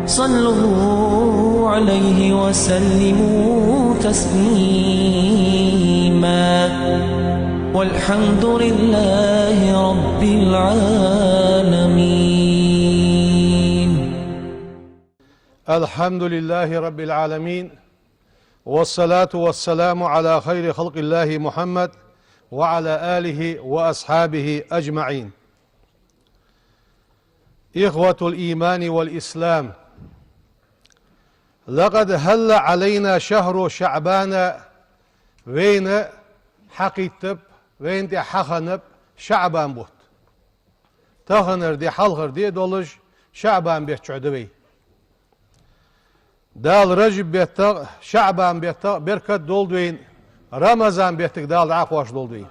صلوا عليه وسلموا تسليما والحمد لله رب العالمين. الحمد لله رب العالمين، والصلاة والسلام على خير خلق الله محمد وعلى آله وأصحابه أجمعين. إخوة الإيمان والإسلام، لقد هل علينا شهر شعبان وين حقيتب وين دي حخنب شعبان بوت تخنر دي حلغر دي دولج شعبان بيت شعدوي دال رجب بيت شعبان بيت بركت دولدوين رمضان بيتك دال عقواش دولدوين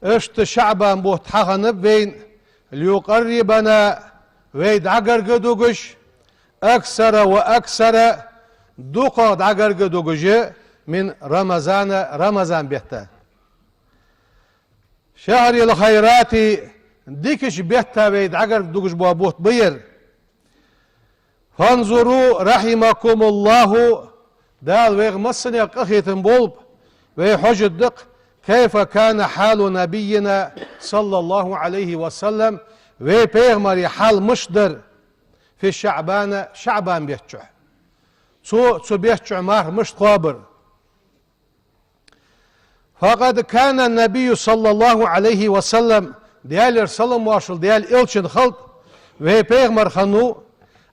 اشت شعبان بوت حخنب وين ليقربنا ويد عقر قدوغش أكثر وأكثر دوقا عقر قدوغش من رمضان بيتا شهر الخيرات ديكش بيتا ويد عقر قدوغش بوابوت بير فانظروا رحمكم الله دال ويغ مصنع قخيتن بولب ويحج الدق كيف كان حال نبينا صلى الله عليه وسلم وبيغمري حال مشدر في شعبان بيتشع سو بيتشع مار مش قابر. فقد كان النبي صلى الله عليه وسلم ديال رسلم واشل ديال إلشن خلط وبيغمر خنو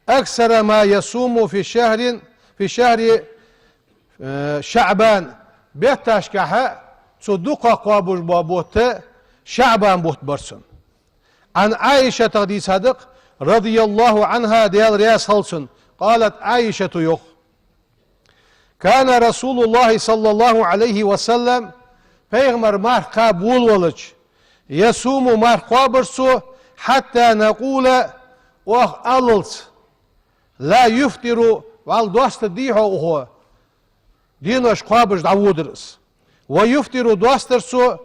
أكثر ما يصوم في شهر شعبان بيتاشكها صدوقا قابوش بابوت شعبان بوت برسن. عن عائشة تغدي صادق رضي الله عنها ديال رياس هلسن قالت عائشة يخ كان رسول الله صلى الله عليه وسلم پیغمبر مار قابول ولج يصوم مار قابرسو حتى نقول وخ أللت لا يفتر والدوست ديحو هو دينوش قابرش دعودرس ويفتر دوسترسو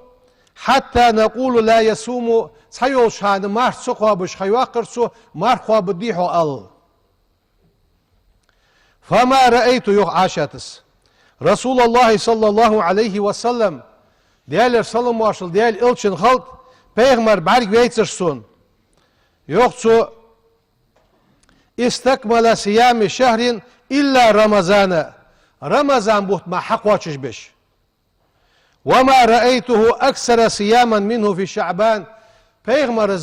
حتى نقول لا يصوم سيول شان مار سقابش خيواقرسو مار خواب ديحو ال. فما رأيت يخ عاشاتس رسول الله صلى الله عليه وسلم ديال رسول ماشل ديال إلشن خلط پیغمبر بارك ويترسون يخصو استكمل صيام شهر إلا رمضان بوت ما حق واتش بش وما رأيته أكثر صياما منه في شعبان پیغمبر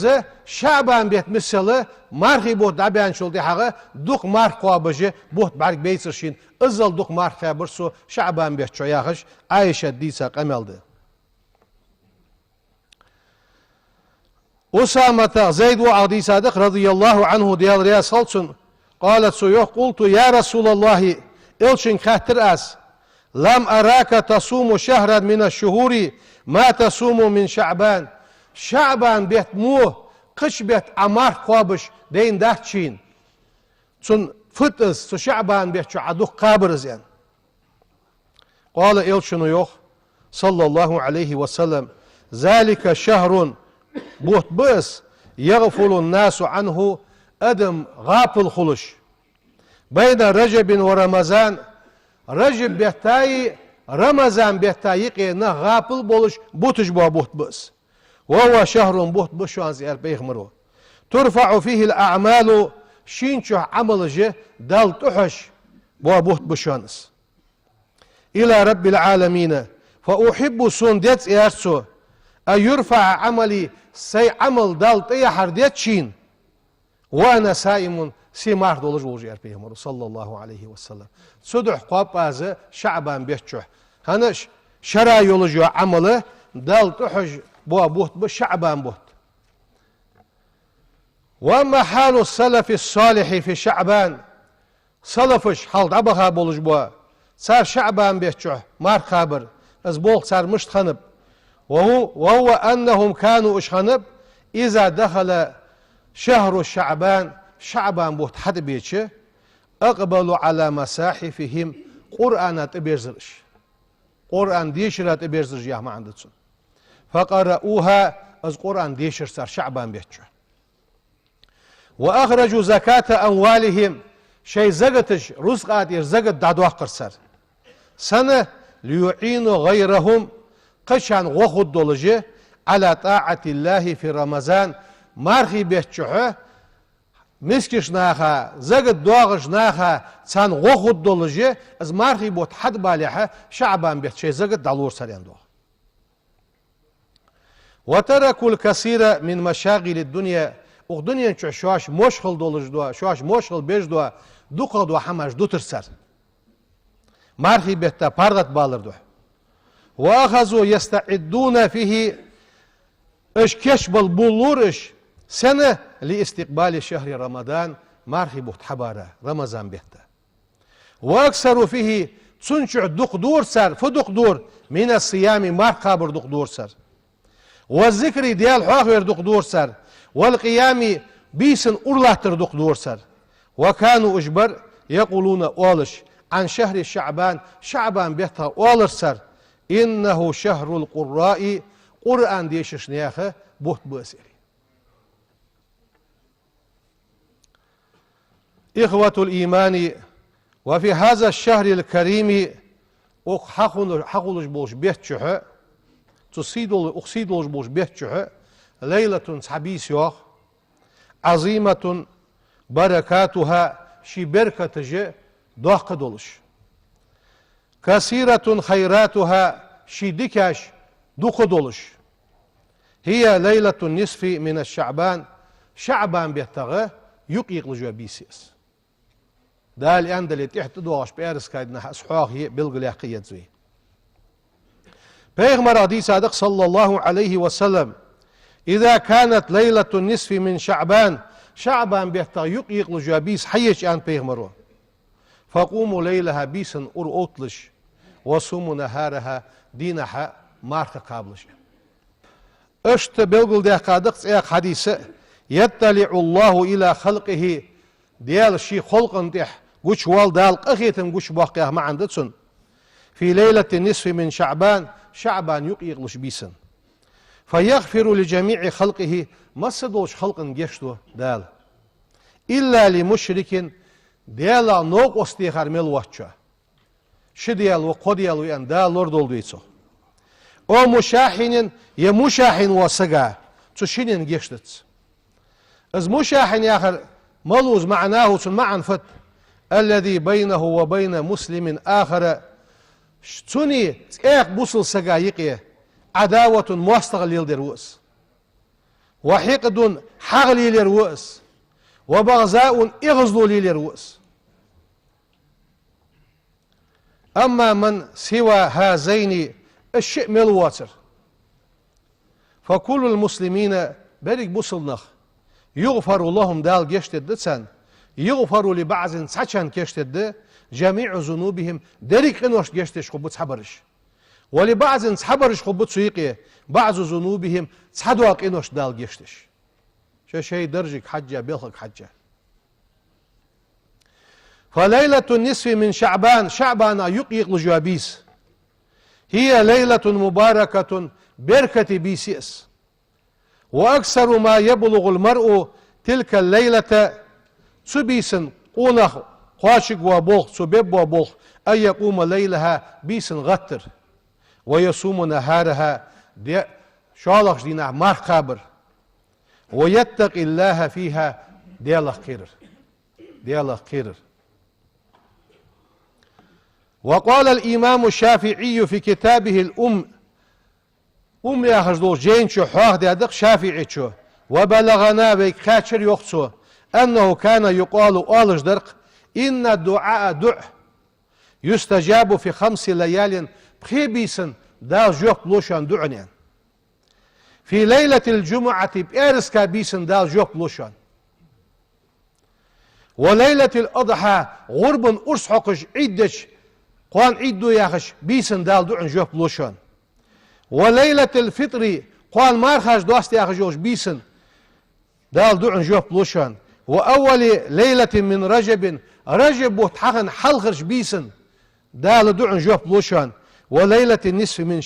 شعبان بيت مثله مارخي بوت دابيان شولدي حاجة دوق مارخ قوابجه بوت بارك بيترشين ازل دوق مارخ خابرسو شعبان بيت شوياخش عائشة ديسا قمالده. أسامة زيد وعدي صادق رضي الله عنه ديال رياس هلسن قالت سيوح قلت يا رسول الله إلشن خاطر أس لم أراك تصوم شهرا من الشهور ما تصوم من شعبان بيت موه قش بيت عمار خوابش دين داخشين سن فتس سو شعبان بيت شو عدوك قابرز يعني. قال إلشن يوخ صلى الله عليه وسلم ذلك شهر بوت بس يغفل الناس عنه أدم غافل خلش بين رجب ورمضان رجب بيتاي رمضان بيتاي قينا غافل بولش بوتش بوت بس وهو شهر بوت بشوانز بيغمرو ترفع فيه الأعمال شينشو عمل جه دال تحش بوت بشوانز إلى رب العالمين فأحب سندت إيرسو أن يرفع عملي سي عمل دال تيحر ديت شين وأنا سائم سيمار دولج وجير بيغمرو صلى الله عليه وسلم صدح قواب شعبان بيتشوح هنش شرا يولجو عمله دال تحش بوت بشعبان بوت. وما حال السلف الصالح في شعبان سلفش حال عبها بولج بوا صار شعبان بيتشوح مار خابر ازبول صار مشت خنب وهو أنهم كانوا اشخنب إذا دخل شهر شعبان بوت حد بيتشه أقبلوا على مساحفهم قرآن تبيرزرش قرآن ديشرة تبيرزرش يا ما عندتون فقرأوها از قرآن ديشر صار شعبان بيتشه وأخرجوا زكاة أموالهم شيء زغتش رزقات يرزقت دادو قرصر سنة ليعينوا غيرهم قشان وخد دولجه على طاعة الله في رمضان مارخي بيتشوه مسكش ناخا زغت دوغش ناخا سان وخد دولجه از مارخي بوت حد بالحه شعبان بيتشي زغت دالور سريان دوغ وتركوا الكثير من مشاغل الدنيا الدنيا شواش مشغل دولج دوا شواش مشغل بيج دوا دوقا دوا حماش دو ترسر مارخي بيتا باردت بالر دوا واخذوا يستعدون فيه اش كشبل بولورش سنة لاستقبال شهر رمضان مارخي بوت حبارة رمضان بيتا واكثروا فيه تنشع دوق دور سر فدوق دور من الصيام مارخابر دوق دور سر والذكر ديال حاخر دوق دور سر والقيام بيسن أرلاتر دوق دور سر وكانوا أجبر يقولون أولش عن شهر شعبان بيتا أولش سر إنه شهر القراء قرآن ديش شنياخه بوت بأسيري إخوة الإيمان وفي هذا الشهر الكريم حقولش بوش بيتشوه أقصيدولش بوش بيتشوه ليلة حبيس يوخ عظيمة بركاتها شي بركة جي دوخ دولش كثيرة خيراتها شي ديكاش دوخ دولش هي ليلة النصف من شعبان بيتغى يقيق لجوا بيسيس دا الآن دلي تحت دوغش بيرس كايدنا أسحوخ بالغلاقية زوي بيغمر عدي صادق صلى الله عليه وسلم إذا كانت ليلة النصف من شعبان بيتغى يقيق لجوا بيس حيش آن بيغمرو فقوموا ليلها بيسن أوتلش وصوموا نهارها دينها مارك قابلش اشت بلغل ده قادق سياق حديثة يتلع الله إلى خلقه ديال شي خلقن تح قوش والدال قخيتن قوش باقيه ما عندتسن في ليلة النصف من شعبان يقيقلش بيسن فيغفر لجميع خلقه ما صدوش خلقن جيشتو دال إلا لمشرك ديال نوق استيخار ملواتشا شديال وقديال ويان دال لوردول ديتسو او مشاحن يمشاحن وسقا تشينين جيشتت از مشاحن ياخر ملوز معناه سمعا فت الذي بينه وبين مسلم آخر توني تيق بوصل سقايقية عداوة موستغل للرؤوس وحقد حغلي للرؤوس وبغزاء اغزلوا للرؤوس أما من سوى هذين الشيء ملواتر فكل المسلمين بريك بوصل نخ يغفر لهم دال جشتد سن يغفر لبعض ساتشان كشتد جميع ذنوبهم دريك انوش جشتش خبط حبرش ولبعض حبرش خبط سويقيه بعض ذنوبهم صدواق انوش دال جشتش شيء درجك حجة بيلخك حجة فليلة النصف من شعبان يقيق لجوابيس هي ليلة مباركة بركة بيسيس وأكثر ما يبلغ المرء تلك الليلة سبيسن قونخ قاشق وبوخ سبب وبوخ أن يقوم ليلها بيسن غتر ويصوم نهارها دي شالخ دينا مار قابر ويتقي الله فيها ديالخ خير وقال الإمام الشافعي في كتابه الأم يا خجدو جين شو حواه دادق شافعي شو وبلغنا بيك خاتشر يخصو أنه كان يقال آلش درق إن الدعاء دع يستجاب في 5 ليال بخيبيسن دا جوك لوشان دعنيان في ليلة الجمعة بإرس كابيسن دا جوك لوشان وليلة الأضحى غرب أرس حقش عدش قوان عدو ياخش بيسن دال دعن جوك لوشان وليلة الفطر قوان مارخاش دوست ياخش بيسن دال دعن جوك لوشان وأول ليلة من رجب وتحقن حلخرش بيسن دال دعن جوك لوشان وليلة النصف من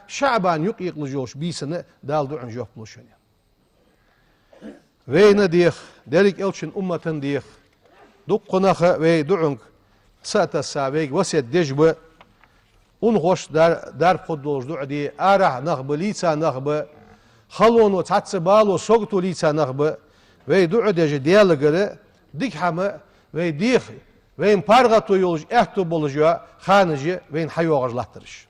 شعبان يقيق لجوش بيسن دال دعن جوك لوشان وين ديخ derik elçin ummatın diyek. Dukkunakı ve du'unk sa'ta sabek vaset dejbe un hoş dar kuddoz du'di arah nahbı lica nahbı halonu tatsı balo sogtu lica nahbı ve du'u deje diyalıgırı dik hamı ve dik ve in pargatu yoluj ehtu boluja hanıcı ve in hayo ağırlattırış.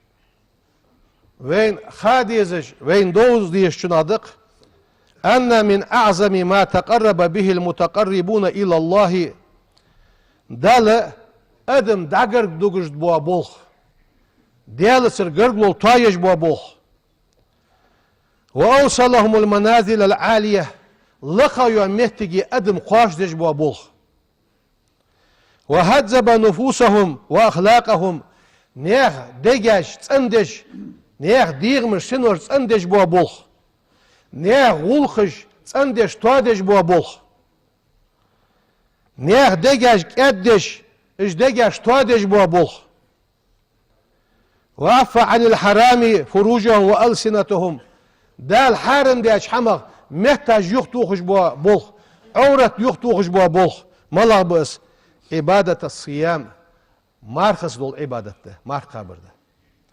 Ve in hadiyeziş ve in doğuz diyeşçün adık enne min a'zami ma teqarraba bihil mutakarribuna ilallahi dalı adım dagır duguşt boğa bol. Diyalı sır gırglol tayej boğa bol. Ve avsalahumul manazil al aliyeh lakayo mehtigi adım kuaş dej boğa bol. Ve hadzaba nufusahum ve ahlakahum neh degeş tsandeş neh diğmiş sinor tsandeş boğa bol. Neh gulkış tsandeş tuadeş boğa bol. Neh degeş keddeş iş degeş tuadeş boğa bol. Ve affa anil harami furucahum ve alsinatuhum dal haram degeş hamak mehtaj yuhtuğuş boğa bol. Avrat yuhtuğuş boğa bol. Malabız ibadet siyam marhas dol ibadette markabırda.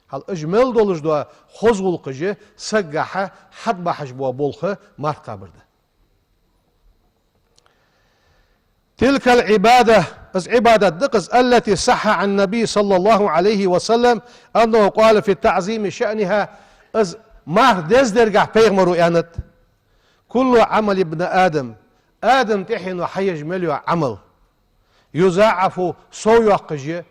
Hal ijmel doluş doğa hozgul kıcı saggaha hadbahaş boğa bolhu markabırda. تلك العبادة از عبادة دقز التي صح عن النبي صلى الله عليه وسلم أنه قال في التعظيم شأنها از مار دزدرقع پیغمرو يانت كل عمل ابن آدم تحين وحيج مليو عمل يزاعف سو يوقجي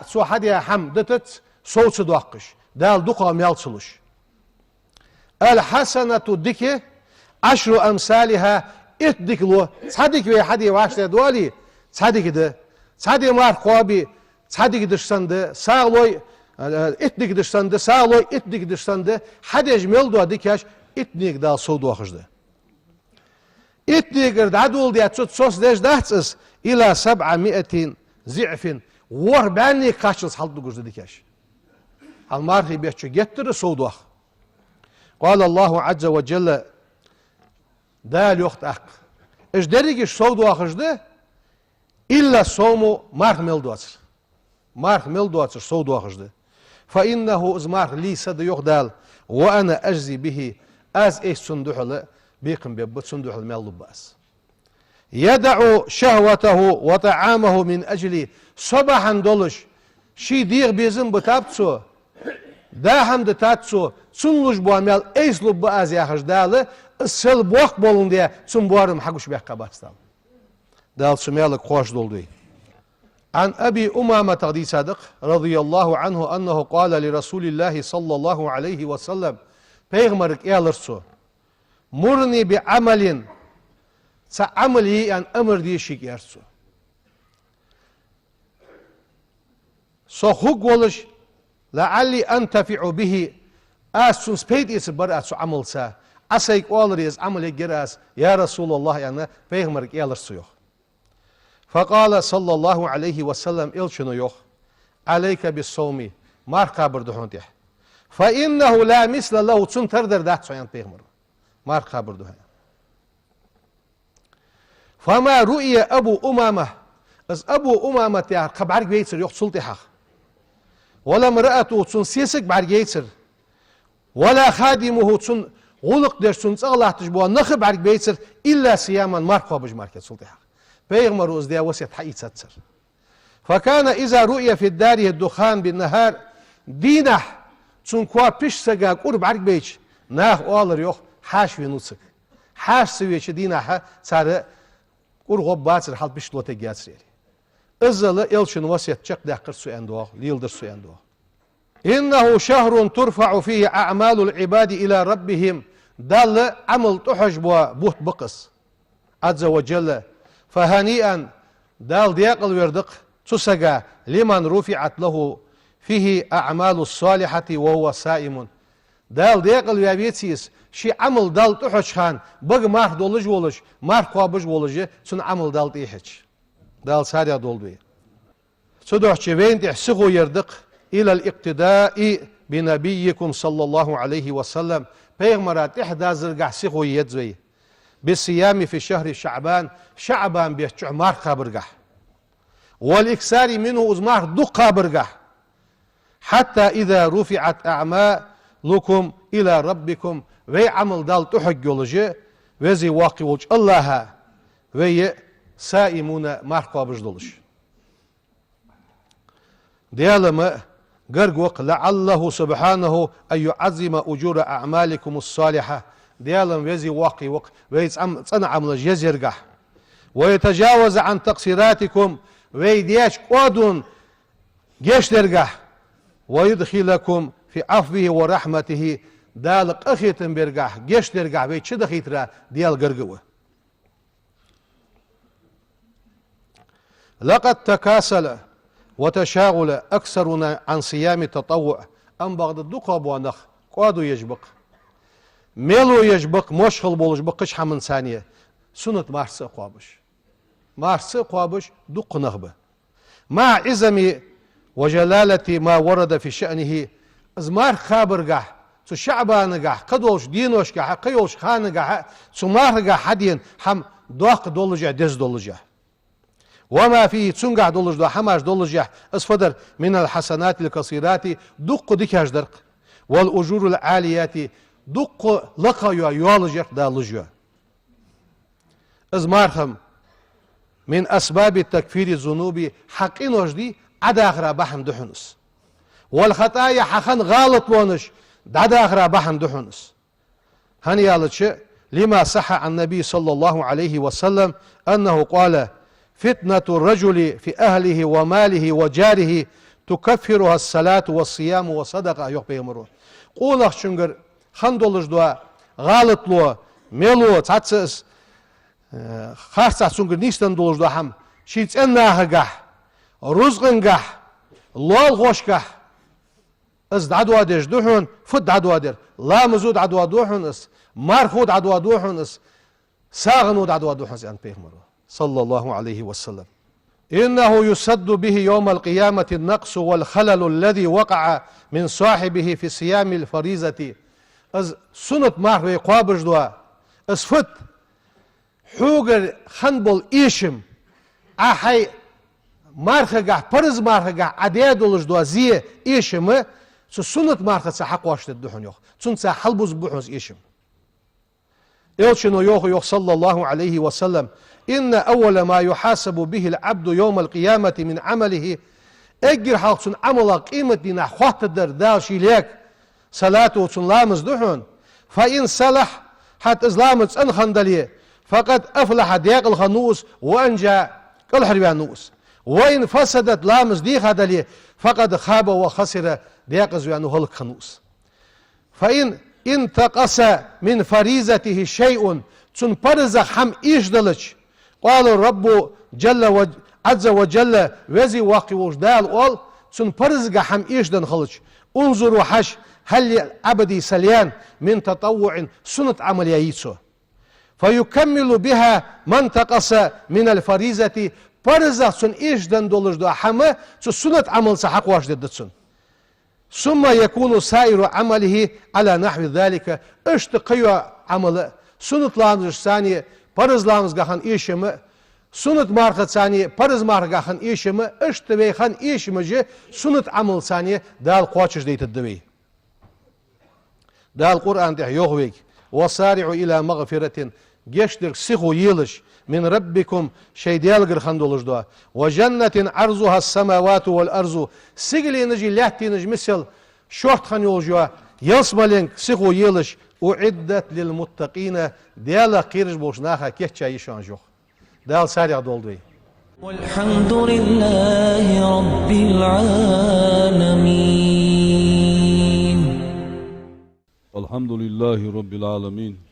سو حدي حم دتت سو تدوقش دال دقام يالصلش الحسنة دكي 10 أمثالها اتدك لو صدق في حدي واشته دولي صدق ده صدق مار خوابي صدق دشتند ساغلوي اتدك دشتند ساغلوي اتدك دشتند حدي جمل دو دكاش اتنيك دال سو دوخجده اتنيك دادول دي اتسوت سوس ديش دهتس إلى 700 ضعف ورباني كاشلس حلد دوغجده دكاش المارخي بيتشو جتر سو دوخ قال الله عز وجل دال يخت أق إيش دريجش صودو أخجده إلا صومو مارخ ملدواتر مارخ ملدواتر صودو أخجده فإنه إز مارخ لي سد يخ دال وأنا أجزي به أز إيش صندوحل بيقم بيبت صندوحل ملدو باس يدعو شهوته وطعامه من أجلي صباحا دولش شي ديغ بيزن بتابتسو دا هم دتاتسو صنلوش بوامل إيش لب باز يخج داله السل بوق بولن diye sun buarım haguş bekka batsal. Dal sumelek hoş doldu. An Abi Umame taqdi sadık radıyallahu anhu annahu qala li Rasulillah sallallahu aleyhi ve sellem Peygamberik elirsu murni bi amelin sa ameli an emir diyişik yersu. Sohuk oluş la'alli antafi'u bihi asun speyt isi bar asu amelsa asayk oluruz amele giras ya Resulullah yani peygamberlik elirsi yok. Fakala sallallahu aleyhi ve sellem ilçinu yok. Aleyke bis savmi marka birduhun dih. Fa innehu la misle lehu tsun terder dat soyan peygamber. Marka birduhun. Fama ru'iye Abu Umame az Abu Umame ya kabar geytsir yok sultiha. Wala mra'atu tsun sesik bar geytsir. Wala khadimuhu tsun غلق درسون صغلاتش بوا نخب عرق بيتسر إلا سياما ماركو بج ماركت سلطيها بيغمر وزديا وسيط حقيت ستسر فكان إذا رؤية في الدار الدخان بالنهار دينح تون كوا بيش سقا قرب عرق بيتش ناخ أولر يوخ حاش في نوتسك حاش سويش دينحا صار قرغب باتر حال بيش لوتي جاتسر إزل إلشن وسيط شق داقر سوين دوغ ليلدر سوين دوغ إنه شهر ترفع فيه أعمال العباد إلى ربهم دل عمل تحج بوت بقص عز وجل فهنيئا دال ديقل وردق تسقى لمن رفعت له فيه أعمال الصالحة وهو سائم دال ديقل ويبيتسيس شي عمل دال تحج خان بق مارك دولج ولج مارك قابج ولج سن عمل دال تيحج دال ساريا دولبي سدوح وين تحسقو يردق إلى الاقتداء بنبيكم صلى الله عليه وسلم پیغمبرات احدا زرگح سيخو يدزوي بالصيام في شهر شعبان شعبان بيشع مار خابرقح والإكسار منه أزمار دقا برقح حتى إذا رفعت أعمالكم إلى ربكم وي عمل دال تحق يولجي وزي واقع وجه الله وي سائمون مارقوا بجدولش ديالما قرقوق لعله سبحانه أن يعظم أجور أعمالكم الصالحة ديالم وزي واقع وق ويتصنع عمل جزيرقح ويتجاوز عن تقصيراتكم ويديش قودون جيش درقح ويدخلكم في عفوه ورحمته دالق أخيتن برقح جيش درقح ويتش دخيترا ديال قرقوه لقد تكاسل وتشاغل أكثرنا عن صيام التطوع أم بغض الدقاب ونخ قادو يجبق ميلو يجبق مشغل بولش بقش حمن ثانية سنة مارس قوابش مارس قوابش دق نغبة مع عزم وجلالة ما ورد في شأنه ازمار خابر قح سو شعبان قح قدوش دينوش قح قيوش خان قح سو مار قح حدين حم دوق دولجع دز دولجع وما فيه تسنقع دولج دو حماش دولجع اسفدر من الحسنات القصيرات دق ديكاش درق والأجور العاليات دق لقا يولجع دالجع ازمارهم من أسباب تكفير الذنوب حقين وجدي عدا أخرى بحن دحنس والخطايا حقن غالط لونش عدا أخرى بحن دحنس هني يالتش لما صح عن النبي صلى الله عليه وسلم أنه قال فتنة الرجل في أهله وماله وجاره تكفرها الصلاة والصيام والصدقة يقبي مرو قولك شنقر خندولج دوا غالط لو ميلو تاتسس خاصة شنقر نيستن دولج دوا هم شيت انها قح رزقن قح لول غوش قح از دعدوا ديش دوحون فد دعدوا دير لا مزود عدوا دوحون اس مارخود عدوا دوحون اس ساغنود عدوا دوحون اس ان بيغمرو صلى الله عليه وسلم إنه يسد به يوم القيامة النقص والخلل الذي وقع من صاحبه في صيام الفريضة از سنة مارخ قابج دوا از فت حوغر خنبل إيشم أحي مارخ فرز مارخ عديدولج دوا زي إيشم سنة مارخ سحق واشت الدحن يوخ سنة سحلبوز بحوز إيشم إلشنو يوخ صلى الله عليه وسلم إن أول ما يحاسب به العبد يوم القيامة من عمله أجر حق سن عمل قيمة دينا خوات الدر دال شيليك صلاته سن لامز دحون فإن صلح حتى إزلامز أنخندليه فقد أفلح ديق الخنوس وأنجى كل حربيان نوس وإن فسدت لامز دي خدليه فقد خاب وخسر ديق زيانه الخنوس فإن انتقص من فريزته شيء سن برزخ حم إيش دلش قال الرب جل عز وجل وزي واقع وجدال قال سن برزق حم إيش دن خلش انظروا حش هل عبدي سليان من تطوع سنة عمل يسوع فيكمل بها من تقص من الفريزة برزخ سن إيش دن دولش دو حما سنة عمل سحق واش ددتسن ثم يكون سائر عمله على نحو ذلك اشتقيا عمل سنة لامز ثانية فرز لامز غخن إيشم سنة مارخ ثانية فرز مارخ غخن إيشم اشتبه خن إيشم جي سنة عمل ثانية دال قواتش ديت الدوي دال القرآن ده يوغويك وصارعوا إلى مغفرة جشتر سيخو يلش من ربكم شيديال غرخن دولش دوا وجنة عرضها السماوات والأرض سيغلي نجي لحتي نج مثل شورت خن يولجوا يصملين سيخو يلش أعدت للمتقين ديالا قيرج بوشناها كيف تشاي شانجوخ دال سارع دولدوي والحمد لله رب العالمين الحمد لله رب العالمين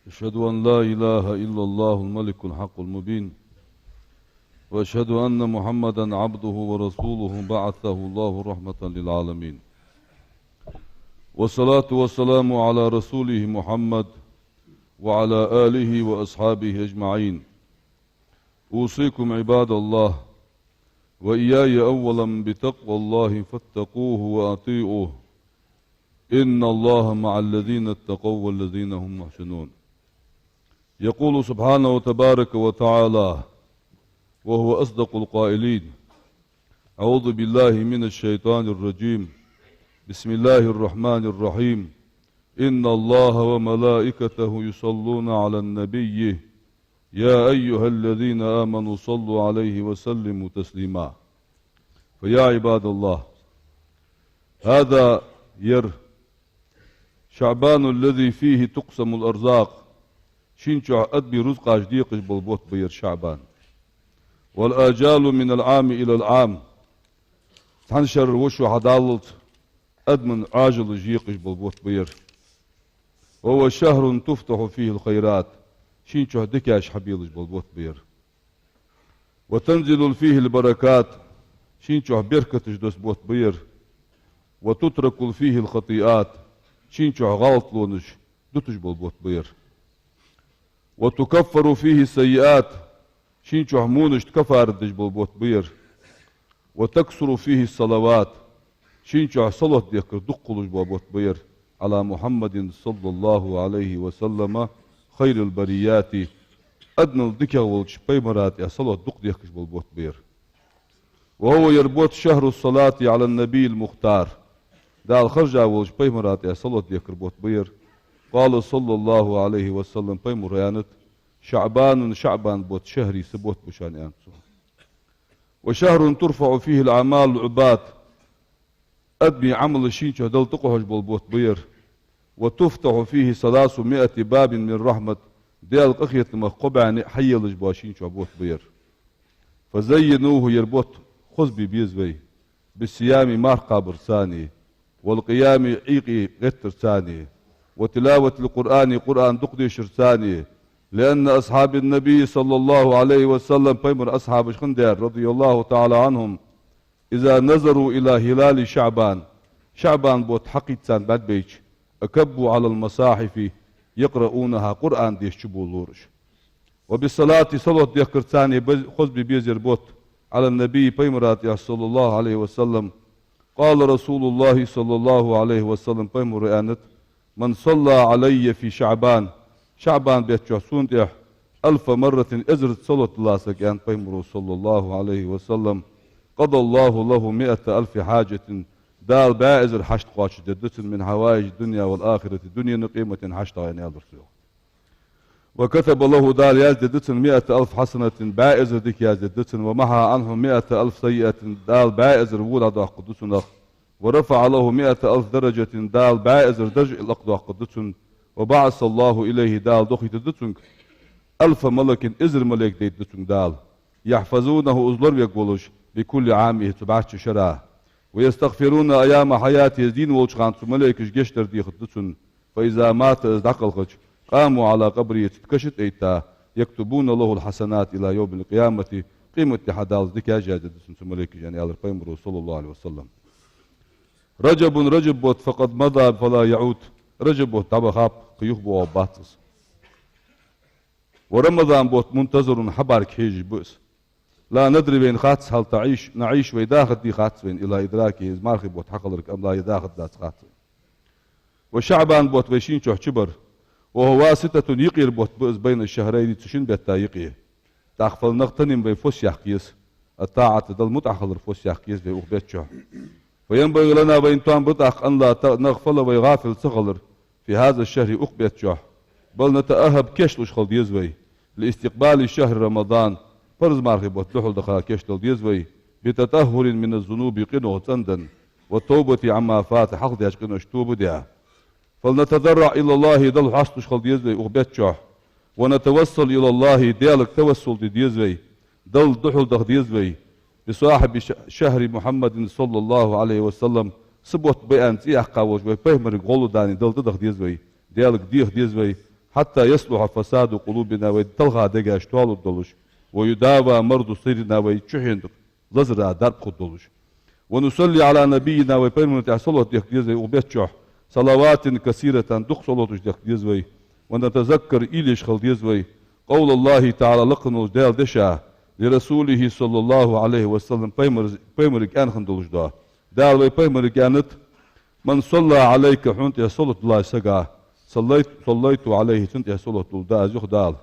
أشهد أن لا إله إلا الله الملك الحق المبين وأشهد أن محمدا عبده ورسوله بعثه الله رحمة للعالمين والصلاة والسلام على رسوله محمد وعلى آله وأصحابه أجمعين أوصيكم عباد الله وإياي أولا بتقوى الله فاتقوه وأطيعوه إن الله مع الذين اتقوا والذين هم محسنون يقول سبحانه وتبارك وتعالى وهو أصدق القائلين: أعوذ بالله من الشيطان الرجيم، بسم الله الرحمن الرحيم، إن الله وملائكته يصلون على النبي يا أيها الذين آمنوا صلوا عليه وسلموا تسليما. فيا عباد الله، هذا شعبان الذي فيه تقسم الأرزاق، شينشو أدبي رزق أجديقش بالبوت بير شعبان، والآجال من العام إلى العام تنشر وشو حدالت أدمن عاجل جيقش بالبوت بير، وهو شهر تفتح فيه الخيرات، شينشو دكاش حبيلش بالبوت بير، وتنزل فيه البركات، شينشو بركتش دوس بوت بير، وتترك فيه الخطيئات، شينشو غلط لونش دوتش بالبوت بير، وتكفر فيه السيئات، شينشو همونش تكفاردش بالبوت بير، وتكسر فيه الصلوات، شينشو صلوات ديكر دقلش بالبوت بير على محمد صلى الله عليه وسلم خير البريات، أدنى الذكر والشبيمرات صلوات دق ديكش بالبوت بير. وهو يربط شهر الصلاة على النبي المختار، دال خرجا والشبيمرات صلوات ديكر بوت بير. قال صلى الله عليه وسلم بيمريانت: شعبان بوت شهري سبوت بشان أنسو، وشهر ترفع فيه الأعمال العباد، أدمي عمل شينشو دل تقوهش بالبوت بير، وتفتح فيه 300 باب من رحمة، ديال قخية مقبع حيلج باشينشو بوت بير. فزينوه يربط خزبي بيزوي بالصيام مارقا برساني، والقيام عيقي غتر ثاني، وتلاوة القرآن قرآن دقدي شرساني، لأن أصحاب النبي صلى الله عليه وسلم بيمر أصحاب شخندر رضي الله تعالى عنهم إذا نظروا إلى هلال شعبان بوت حقيتان بعد بيش أكبوا على المصاحف يقرؤونها قرآن ديش شبولورش، وبالصلاة صلاة ديكر ثاني خذ بيزر بوت على النبي بيمرات صلى الله عليه وسلم. قال رسول الله صلى الله عليه وسلم بيمر آنت: من صلى علي في شعبان بيت جحسون 1000 مرة أزرت صلاة الله سكان بيمر صلى الله عليه وسلم، قضى الله له 100,000 حاجة، دال بائزر حشت قاش جدت من حوائج الدنيا والآخرة، الدنيا نقيمة حشت يعني الرسول، وكتب له دال يزددت 100,000 حسنة بائزر ديك يزددت، ومحى عنهم 100,000 سيئة، دال بائزر ولد قدسنا، ورفع له 100,000 درجة، دال بائزر درج الأقدى قدسن، وبعث الله إليه دال دخي تدتنك 1000 ملك إزر ملك ديدتنك دال يحفظونه أزلر يقولش بكل عامه تبعش شراه، ويستغفرون أيام حياته دين وشغان ملائكش جشتر دي خدتسن، فإذا مات ازدقلقش قاموا على قبره تتكشت ايتا يكتبون له الحسنات إلى يوم القيامة، قيمة حدال ديك جاددسن ملائكش يعني على البيمر صلى الله عليه وسلم. رجب بوت فقد مضى فلا يعود، رجب بوت طبخاب قيوخ بو باطس، ورمضان بوت منتظر حبارك هيج بؤس، لا ندري بين خاتس هل نعيش ويداخل دي خاتس بين إلى إدراكه مارخي بوت حقلك أم لا يداخل دات خاتس. وشعبان بوت بيشين شوح شبر، وهو واسطة يقير بوت بؤس بين الشهرين تشين بيتا يقيه، تأخفل نغتنم بيفوس يحكيس، الطاعة تدل متأخل فوس يحكيس بيوخ بيت شوح، فينبغي لنا بين توان بطاق أن لا نغفل ويغافل صغلر في هذا الشهر أخبيت شوح، بل نتأهب كشلش خل ديزوي لاستقبال شهر رمضان، فرز مارخي بوت لحل دخل كشتل ديزوي بتطهر من الذنوب قنوه تندن، والتوبة عما فات حق ديش قنوش توب ديا، فلنتضرع إلى الله دل حصلش خل ديزوي أخبيت شوح، ونتوصل إلى الله ديالك توصل ديزوي دل دحل دخ ديزوي بصاحب شهر محمد صلى الله عليه وسلم، سبوت بيان تيح قاوش ويبهمر قولو داني دل دخ ديزوي ديالك ديخ ديزوي حتى يصلح فساد قلوبنا ويتلغى دقاش توالو الدلوش، ويداوى مرض سيرنا ويتشحن لزرع درب خدلوش، ونصلي على نبينا ويبهمر صلوة ديخ ديزوي وبيتشوح صلوات كثيرة دخ صلوة ديخ ديزوي، ونتذكر إليش خل ديزوي قول الله تعالى لقنو ديال دشا لرسوله صلى الله عليه وسلم بيمر كان خندلوش دال ويبهمر كانت: من صلى عليك حنت صلى الله سقا صليت عليه تنت يصلت دا أزوخ دال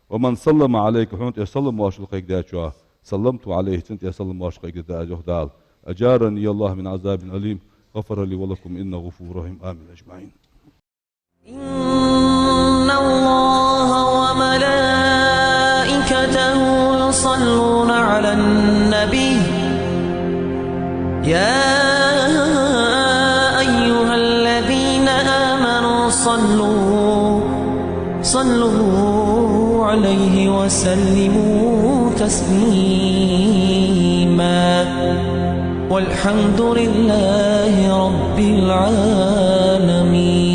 ومن سلم عليك حنت يسلم واشلقك دا شوا سلمت عليه تنت يسلم واشلقك دا أزوخ دال أجارني الله من عذاب أليم غفر لي ولكم إنه غفور رحيم آمين أجمعين. إن الله وملائكته يصلون على النبي يا أيها الذين آمنوا صلوا عليه وسلموا تسليما والحمد لله رب العالمين.